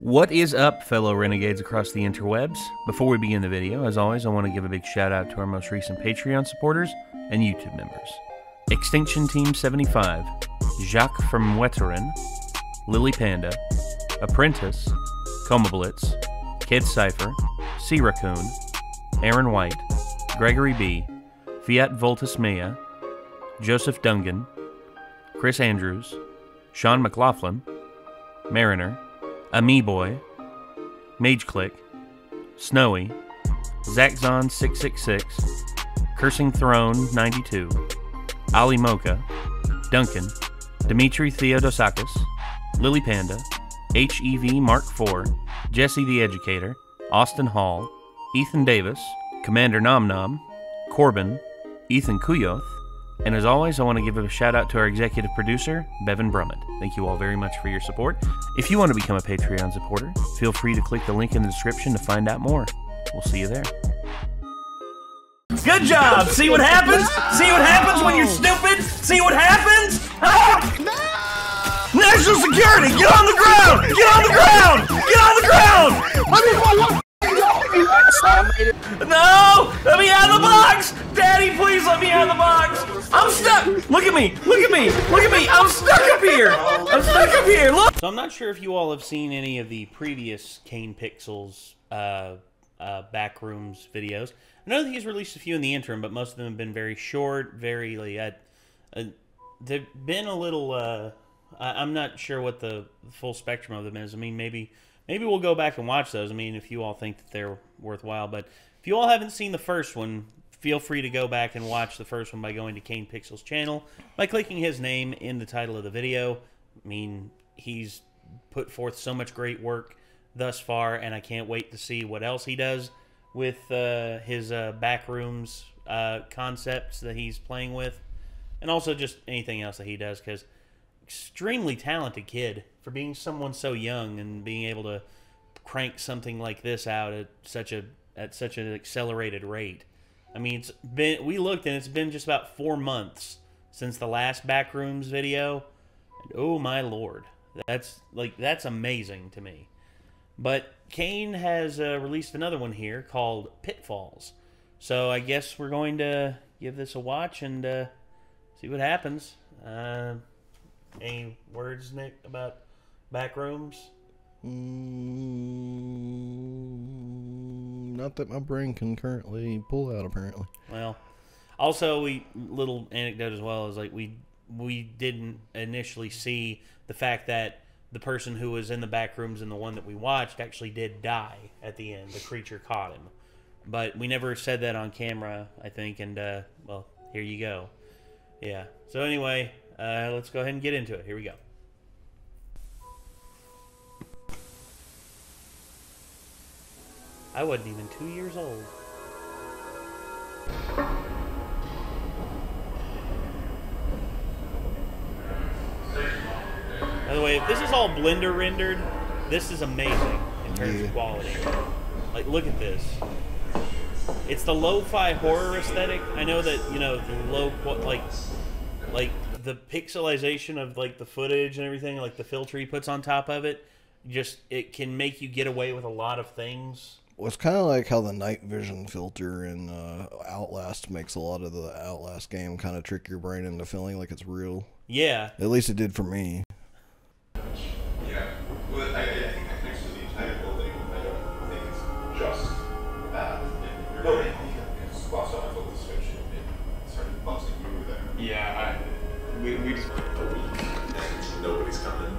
What is up, fellow renegades across the interwebs? Before we begin the video, as always, I want to give a big shout out to our most recent Patreon supporters and YouTube members. Extinction Team 75, Jacques from Wetteren, Lily Panda, Apprentice, Coma Blitz, Kid Cypher, Sea Raccoon, Aaron White, Gregory B, Fiat Voltus Mea, Joseph Dungan, Chris Andrews, Sean McLaughlin, Mariner, Boy, Mage Click, Snowy, Zachzon666, Cursing Throne 92, Ali Mocha, Duncan, Dimitri Theodosakis, Lily Panda, HEV Mark IV, Jesse the Educator, Austin Hall, Ethan Davis, Commander Nom Nom, Corbin, Ethan Kuyoth, and as always, I want to give a shout out to our executive producer, Bevan Brummett. Thank you all very much for your support. If you want to become a Patreon supporter, feel free to click the link in the description to find out more. We'll see you there. Good job! See what happens? See what happens when you're stupid? See what happens? Ah! National security! Get on the ground! Get on the ground! Get on the ground! No! Let me out of the box! Daddy, please let me out of the box! I'm stuck! Look at me! Look at me! Look at me! I'm stuck up here! I'm stuck up here! Look! So I'm not sure if you all have seen any of the previous Kane Pixels Backrooms videos. I know that he's released a few in the interim, but most of them have been very short, very like they've been a little I'm not sure what the full spectrum of them is. I mean, maybe we'll go back and watch those. I mean, if you all think that they're worthwhile. But if you all haven't seen the first one, feel free to go back and watch the first one by going to Kane Pixels' channel, by clicking his name in the title of the video. I mean, he's put forth so much great work thus far, and I can't wait to see what else he does with his Backrooms concepts that he's playing with, and also just anything else that he does, because extremely talented kid for being someone so young and being able to crank something like this out at such an accelerated rate. I mean, we looked and it's been just about 4 months since the last Backrooms video. And oh my lord, that's amazing to me. But Kane has released another one here called Pitfalls. So I guess we're going to give this a watch and see what happens. Any words, Nick, about Backrooms? Not that my brain can currently pull out, apparently. Well, also, little anecdote as well is like we didn't initially see the fact that the person who was in the Backrooms in the one that we watched actually did die at the end. The creature caught him. But we never said that on camera, I think, and, well, here you go. Yeah. So anyway, let's go ahead and get into it. Here we go. I wasn't even 2 years old. By the way, if this is all Blender rendered, this is amazing in terms of quality. Like, look at this. It's the lo-fi horror aesthetic. I know that, you know, the like the pixelization of like the footage and everything, like the filter he puts on top of it, just it can make you get away with a lot of things. Well, it's kind of like how the night vision filter in Outlast makes a lot of the Outlast game kind of trick your brain into feeling like it's real. Yeah. At least it did for me. Yeah. Well, I think next to the entire building, I don't think it's just that. No, it's lost on a focus switch and it started busting you there. Yeah, we just Nobody's coming.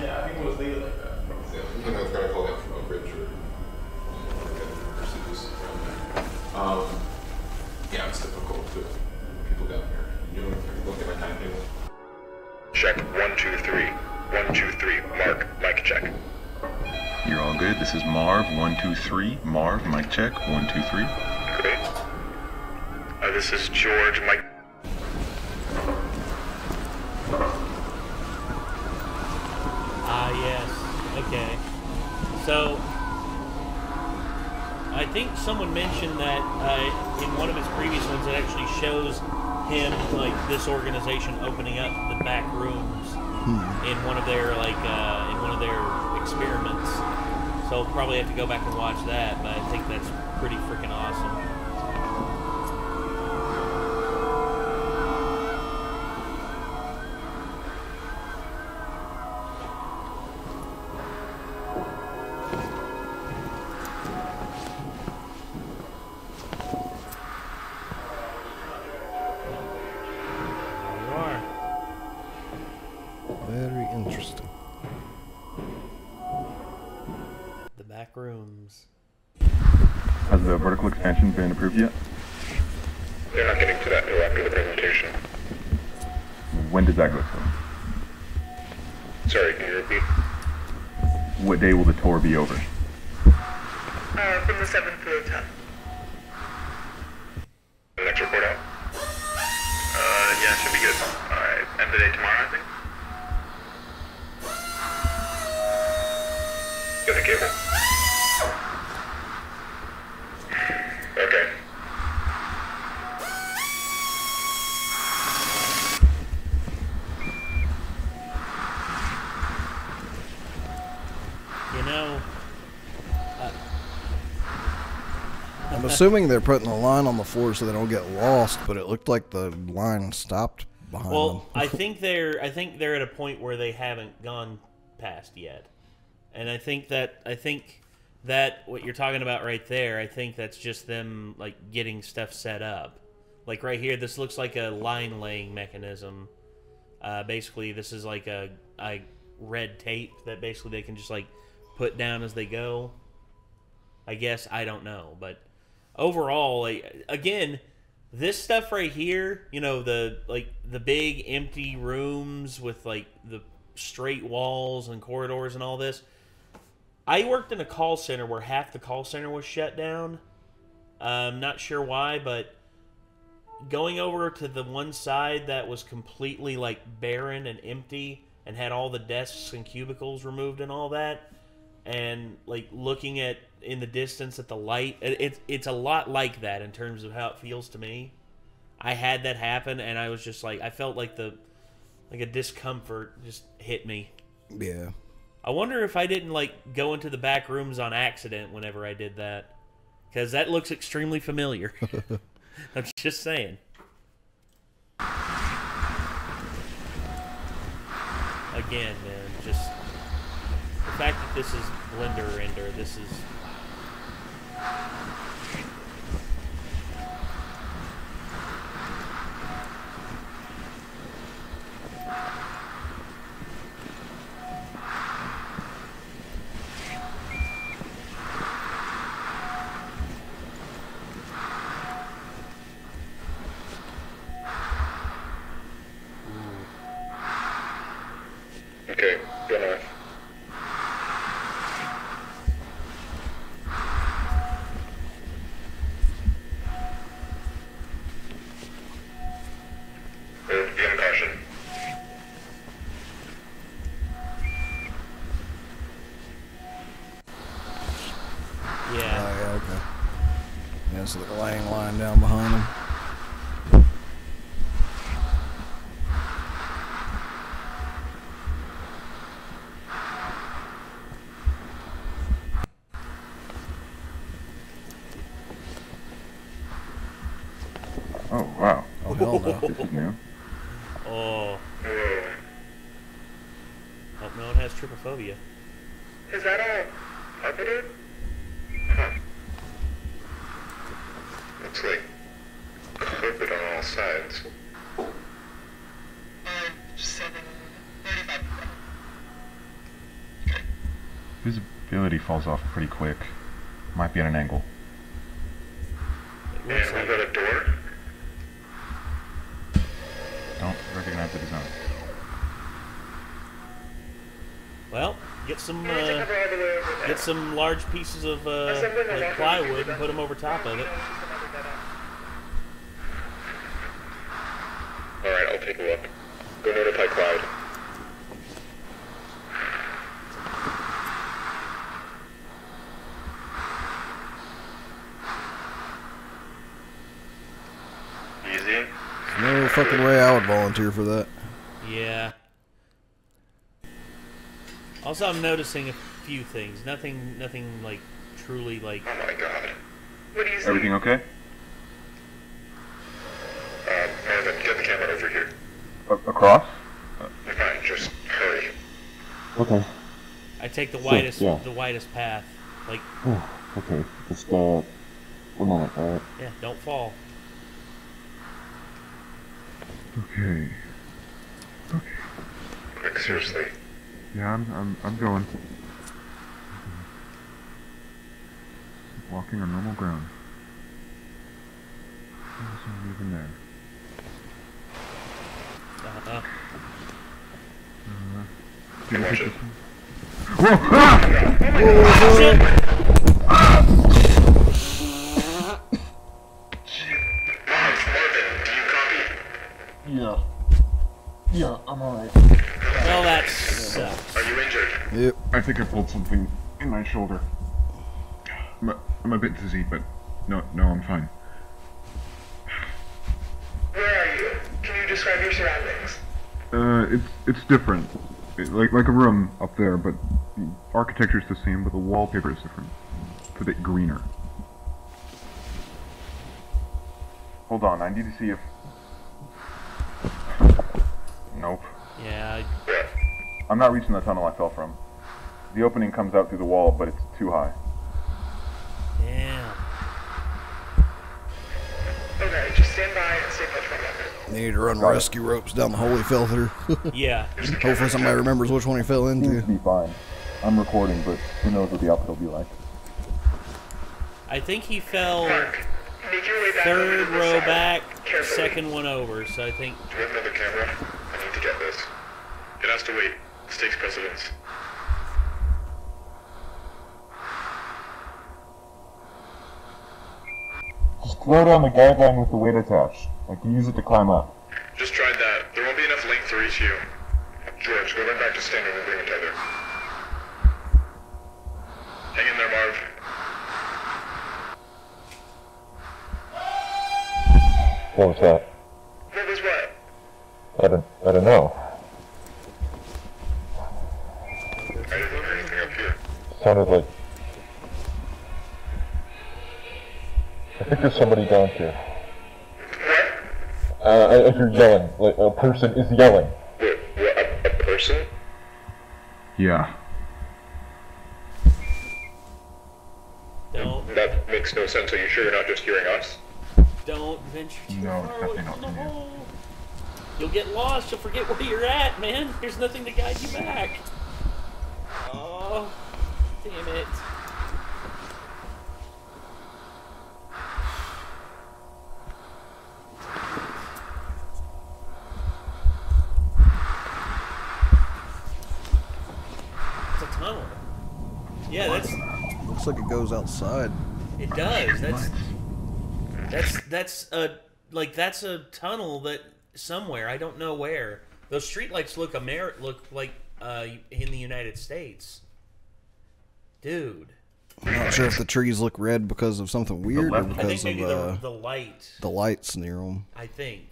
yeah, I think it was legal like that. Yeah, you know, try to call that from a bridge or yeah, it's difficult to people down here. You know, look at my timetable. Check 1 2 3. 1 2 3. Mark. Mic check. You're all good. This is Marv. 1 2 3. Marv. Mic check. 1 2 3. Great. This is George. Mic. Yes. Okay. So, I think someone mentioned that in one of his previous ones, it actually shows him, like, this organization opening up the Backrooms in one of their, like, in one of their experiments. So I'll probably have to go back and watch that, but I think that's pretty freaking awesome. Very interesting. The Backrooms. Has the vertical expansion been approved yet? They're not getting to that until after the presentation. When does that go Sorry, can you repeat? through? What day will the tour be over? From the 7th to the 10th. The next report out? Yeah, should be good. Alright, end of the day tomorrow, I think. Get the cable. Okay. You know, I'm assuming they're putting the line on the floor so they don't get lost, but it looked like the line stopped behind them. well, I think they're at a point where they haven't gone past yet, and I think that what you're talking about right there, I think that's just them like getting stuff set up. Like right here, this looks like a line laying mechanism. Basically, this is like a red tape that basically they can just like put down as they go. I guess, I don't know, but overall, like, again, this stuff right here, you know, the big empty rooms with like the straight walls and corridors and all this. I worked in a call center where half the call center was shut down. I'm not sure why, but going over to the one side that was completely like barren and empty and had all the desks and cubicles removed and all that, and like looking at in the distance at the light, it's a lot like that in terms of how it feels to me. I had that happen, and I was just like, I felt like a discomfort just hit me. Yeah. I wonder if I didn't like go into the back rooms on accident whenever I did that, because that looks extremely familiar. I'm just saying. Again, man, just the fact that this is Blender Render, this is... Okay, go north. Be on caution. Yeah. Yeah, okay. Yeah, so they're laying line down behind them. Oh, wow. Oh, hell no. This is new. Oh. Hope no one has trypophobia. Is that all carpeted? Huh. Looks like carpet on all sides. 7:35. Visibility falls off pretty quick. Might be at an angle. It And looks we've like got a door. Don't recognize the design. Well, get some We need to cover all the way over there. get some large pieces of Assembling the like locker plywood room and put them over top of it. Alright, I'll take a look. Go notify Clyde. Easy. No fucking way I would volunteer for that. Yeah. Also, I'm noticing few things. Nothing like truly like. Oh my god. What do you see? Everything okay? Marvin, get the camera over here. Across? Fine, just hurry. Okay. I take the Sure, widest yeah. the widest path. Like, Okay. Just, 1 moment, alright? yeah, don't fall. Okay. Quick, seriously. Yeah, I'm going. Walking on normal ground. There's nothing even there. Watch it. Whoa! Ah! Shit! Marvin, do you copy? Yeah. Yeah, I'm alright. Well, that sucks. Are you injured? Yep. I think I pulled something in my shoulder. I'm a bit dizzy, but no, I'm fine. Where are you? Can you describe your surroundings? It's different. Like a room up there, but the architecture's the same, but the wallpaper is different. It's a bit greener. Hold on, I need to see if... Nope. Yeah. I'm not reaching the tunnel I fell from. The opening comes out through the wall, but it's too high. Damn. Okay, just stand by and stay put for a moment. Need to run rescue ropes down the hole he fell through. Yeah. Hopefully somebody remembers which one he fell Seems into. to be fine. I'm recording, but who knows what the output will be like. I think he fell Mark, make your way back over third to the row side. back, Carefully. second one over. So I think. Do you have another camera? I need to get this. It has to wait. This takes precedence. Just throw down the guideline with the weight attached. I can use it to climb up. Just tried that. There won't be enough length to reach you. George, go right back to standing and bring a tether. Hang in there, Marv. What was that? What was what? I don't know. I didn't hear anything up here. Sounded like... I think there's somebody down here. What? I hear yelling. Like, a person is yelling. What, a person? Yeah. Don't That makes no sense. Are you sure you're not just hearing us? venture too No, far away definitely from the not. hole. You'll get lost. You'll forget where you're at, man. There's nothing to guide you back. Oh, damn it. It's a tunnel. Yeah, that's. Looks like it goes outside. It does. That's a tunnel that somewhere, I don't know where. Those streetlights look like in the United States. Dude. I'm not sure if the trees look red because of something weird or I think because maybe of the light. the lights near them. I think.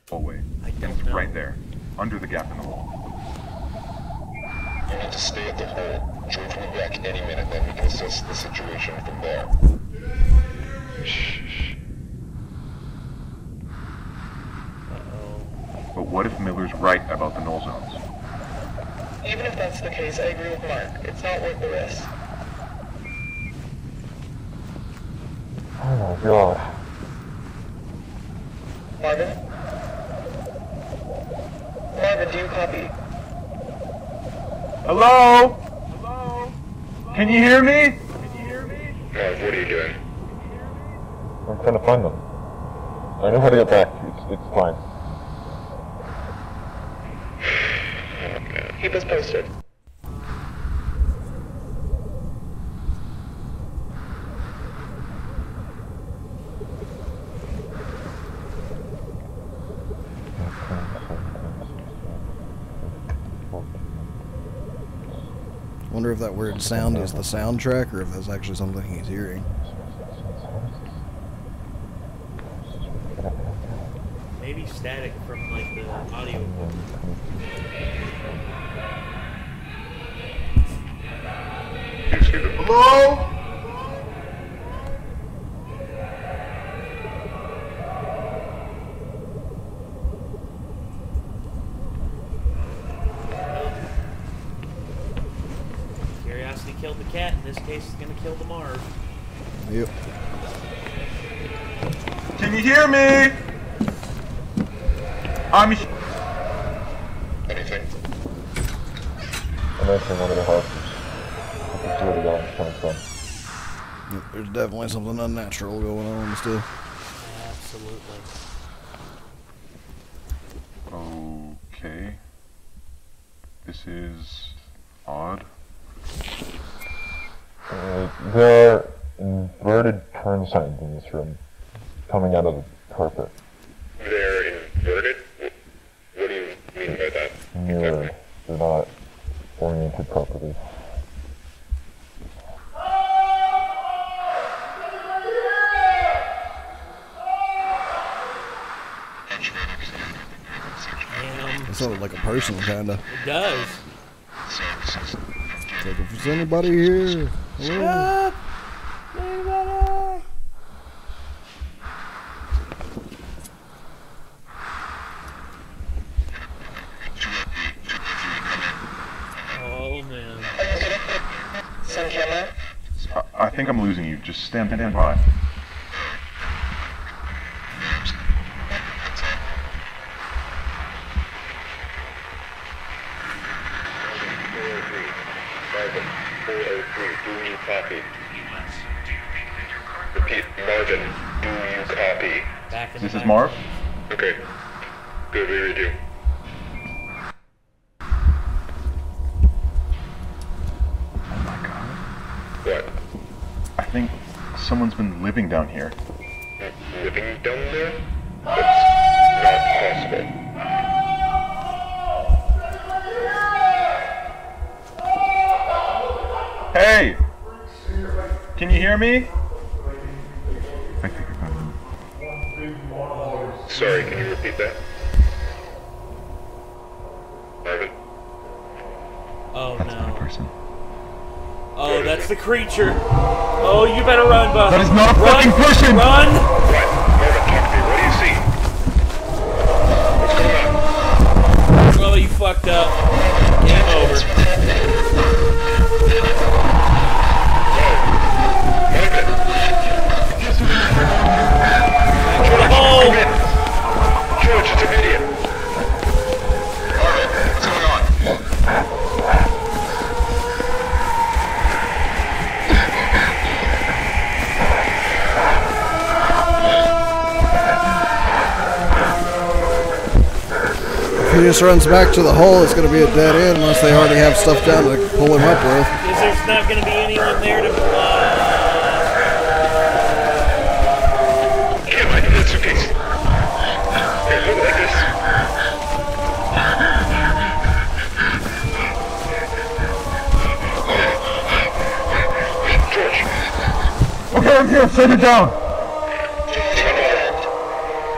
Hallway. I don't It's know. right there. Under the gap in the wall. You need to stay at the hole. George will be back any minute, then we can assess the situation from there. But what if Miller's right about the null zones? Even if that's the case, I agree with Mark. It's not worth the risk. Oh my god. Marvin? Marvin, do you copy? Hello? Hello? Can you hear me? Marv, what are you doing? I'm trying to find them. I know how to get back. It's fine. Keep us posted. Wonder if that weird sound is the soundtrack or if that's actually something he's hearing. Maybe static from like the audio book. Hello? Curiosity killed the cat. In this case, it's going to kill the Marv. Yep. Can you hear me? I'm Anything? I'm answering one of the houses. I can see where the yelling's coming from. Yep, there's definitely something unnatural going on still. Absolutely. Okay. This is odd. There are inverted turn signs in this room, coming out of the carpet. They're inverted? What do you mean by that? Mirrored. They're not oriented properly. Damn. It sounded like a person, kinda. It does. Like, if there's anybody here, hello? Stop! Anybody? Oh, man. Santana? I think I'm losing you. Just stand by. Marvin, 403, do you copy? Repeat, Marvin, do you copy? Back in This the is back. Marv? Okay. Good, we read you. Oh my god. What? I think someone's been living down here. Living down there? That's not possible. Hey! Can you hear me? I think I got him. Sorry, can you repeat that? Marvin? Oh, That's not a no. person. Oh, that's the creature. Oh, you better run, Buff. That is not a Run! fucking person! Run! What? Marvin, talk to me. What do you see? What's going on? Well, you fucked up. Game over. Marvin! Back to the hole. George, it's an idiot. Marvin, what's going on? If he just runs back to the hole, it's going to be a dead end unless they already have stuff down to pull him up with. Because there's not going to be anyone there to... Get my suitcase. Here, hold it like this. George, Okay, I'm here. Set it down.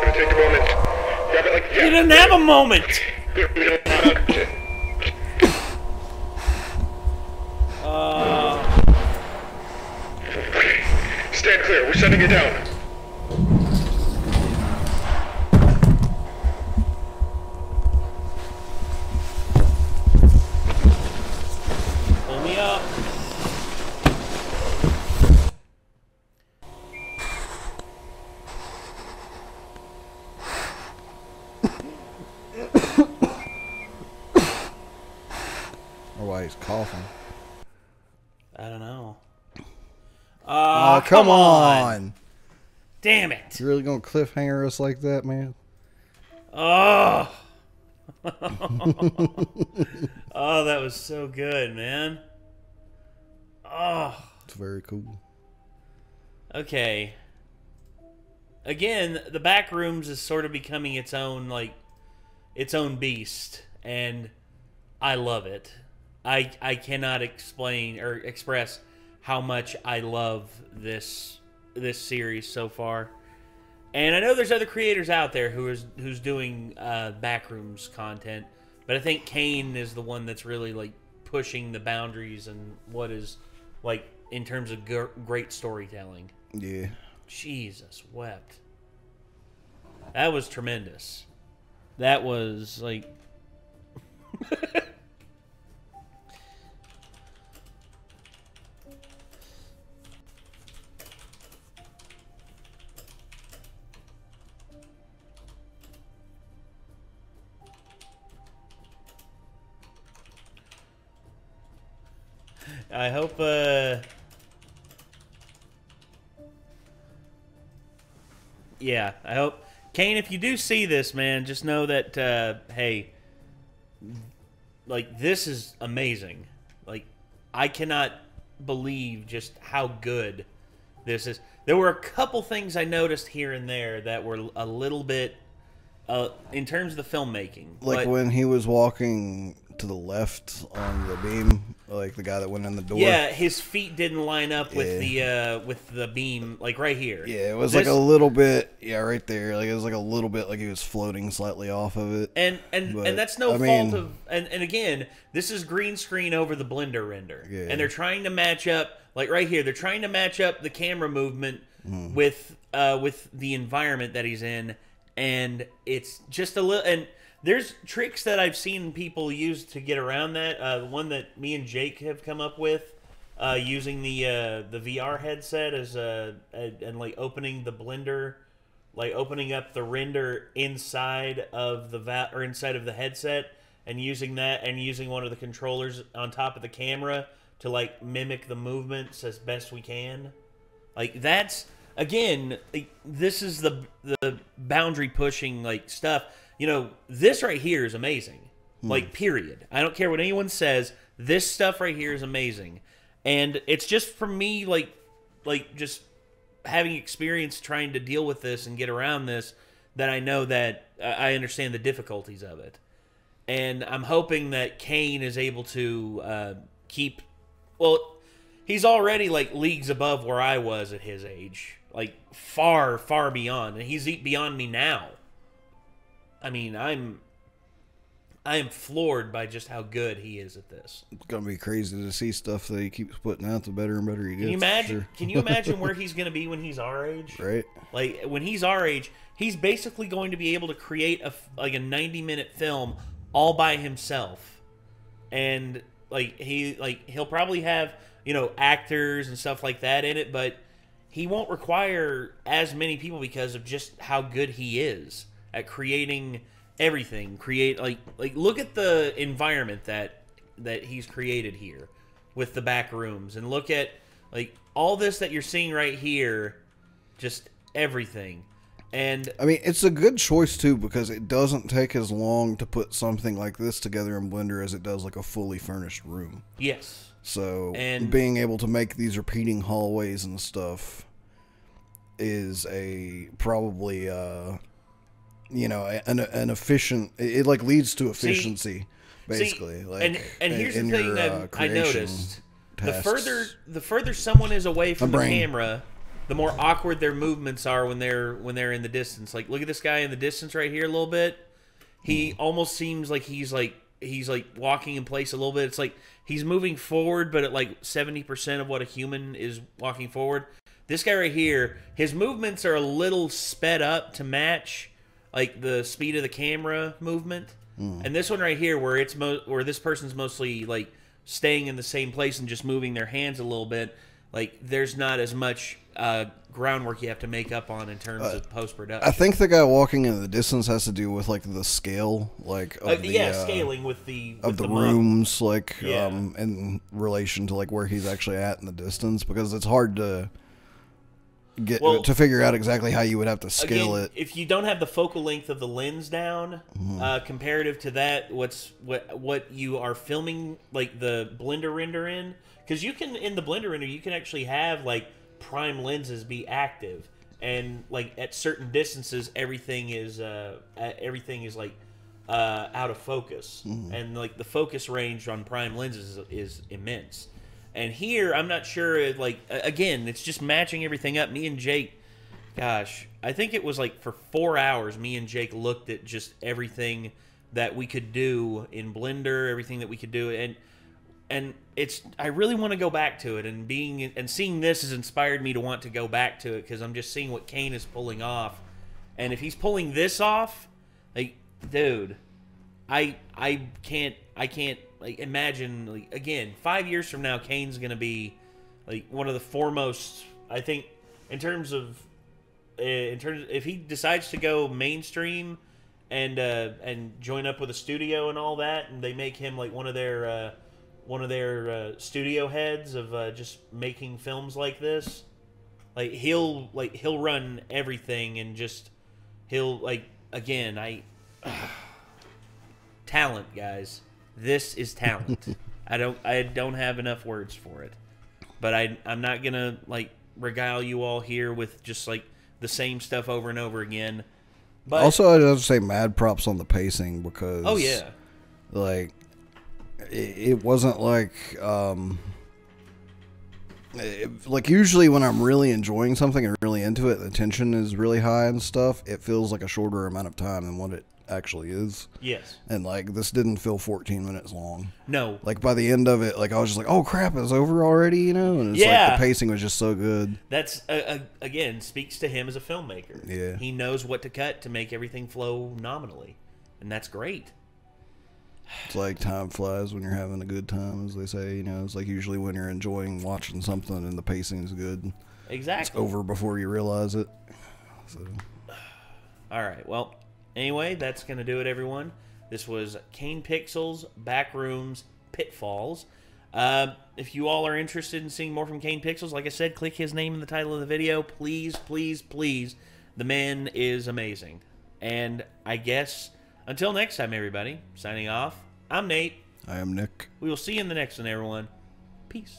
gonna take a moment. Grab it like You didn't have a moment. Stand clear. We're setting it down. Pull me up. Or why he's coughing. I don't know. Oh, come on. Damn it. You really going to cliffhanger us like that, man? Oh. Oh, that was so good, man. Oh. It's very cool. Okay. Again, the Backrooms is sort of becoming its own, like, its own beast, and I love it. I cannot explain or express how much I love this series so far. And I know there's other creators out there who's doing Backrooms content, but I think Kane is the one that's really like pushing the boundaries and what is like in terms of great storytelling. Yeah. Jesus wept. That was tremendous. That was like. I hope, yeah, I hope, Kane, if you do see this, man, just know that, hey, like, this is amazing. Like, I cannot believe just how good this is. There were a couple things I noticed here and there that were a little bit, in terms of the filmmaking. Like when he was walking to the left on the beam, like the guy that went in the door. Yeah, his feet didn't line up with the beam, like right here. Yeah, it was like a little bit, right there. Like it was like a little bit like he was floating slightly off of it. And that's no fault of. And again, this is green screen over the blender render, and they're trying to match up, like right here. They're trying to match up the camera movement with the environment that he's in, and it's just a little. And there's tricks that I've seen people use to get around that. The one that me and Jake have come up with, using the VR headset as and like opening the blender, like opening up the render inside of the inside of the headset, and using that and using one of the controllers on top of the camera to like mimic the movements as best we can. Like that's again, like, this is the boundary pushing like stuff. You know, this right here is amazing. Like, period. I don't care what anyone says. This stuff right here is amazing. And it's just for me, like just having experience trying to deal with this and get around this, that I know that I understand the difficulties of it. And I'm hoping that Kane is able to keep... Well, he's already, like, leagues above where I was at his age. Like, far, far beyond. And he's beyond me now. I mean, I am floored by just how good he is at this. It's gonna be crazy to see stuff that he keeps putting out. The better and better he gets. Can you imagine where he's gonna be when he's our age? Right. Like when he's our age, he's basically going to be able to create a 90-minute film all by himself, and he'll probably have actors and stuff like that in it, but he won't require as many people because of just how good he is at creating everything. Look at the environment that he's created here with the back rooms, and look at like all this that you're seeing right here, just everything. And I mean, it's a good choice too, because it doesn't take as long to put something like this together in Blender as it does like a fully furnished room. Yes. So being able to make these repeating hallways and stuff is probably an efficient. It like leads to efficiency, basically. And here's the thing that I noticed: tasks. the further someone is away from the camera, the more awkward their movements are when they're in the distance. Like, look at this guy in the distance right here a little bit. He almost seems like he's walking in place a little bit. It's like he's moving forward, but at like 70% of what a human is walking forward. This guy right here, his movements are a little sped up to match like the speed of the camera movement. And this one right here, where where this person's mostly like staying in the same place and just moving their hands a little bit, like there's not as much groundwork you have to make up on in terms of post-production. I think the guy walking in the distance has to do with like the scale, like of scaling with the rooms, like in relation to like where he's actually at in the distance, because it's hard to to figure out exactly how you would have to scale it. If you don't have the focal length of the lens down, comparative to that, what you are filming, like the blender render in, because you can, in the blender render, you can actually have like prime lenses be active, and like at certain distances, everything is like out of focus, and like the focus range on prime lenses is immense. And here, I'm not sure, like, again, it's just matching everything up. Me and Jake, gosh, I think it was like for 4 hours, me and Jake looked at just everything that we could do in Blender, everything that we could do. And I really want to go back to it, and seeing this has inspired me to want to go back to it because I'm just seeing what Kane is pulling off, and if he's pulling this off, like, dude, I can't like imagine, like, again, 5 years from now, Kane's gonna be like one of the foremost. I think in terms of if he decides to go mainstream and join up with a studio and all that, and they make him like one of their studio heads of just making films like this, like he'll run everything, and just he'll like, again, talent, guys. This is talent. I don't have enough words for it, but I'm not gonna like regale you all here with just like the same stuff over and over again. But also, I'd have to say mad props on the pacing, because like it wasn't like like usually when I'm really enjoying something and really into it, the tension is really high and stuff. It feels like a shorter amount of time than what it actually is. Yes. And like this didn't feel 14 minutes long. No. Like by the end of it, like I was just like, oh crap, it's over already, you know? And it's like the pacing was just so good. That's again speaks to him as a filmmaker. Yeah. He knows what to cut to make everything flow nominally, and that's great. It's like time flies when you're having a good time, as they say. You know, it's like usually when you're enjoying watching something and the pacing is good. Exactly. It's over before you realize it. So. All right. Well, anyway, that's going to do it, everyone. This was Kane Pixels, Backrooms, Pitfalls. If you all are interested in seeing more from Kane Pixels, like I said, click his name in the title of the video. Please, please, please. The man is amazing. And I guess until next time, everybody, signing off, I'm Nate. I am Nick. We will see you in the next one, everyone. Peace.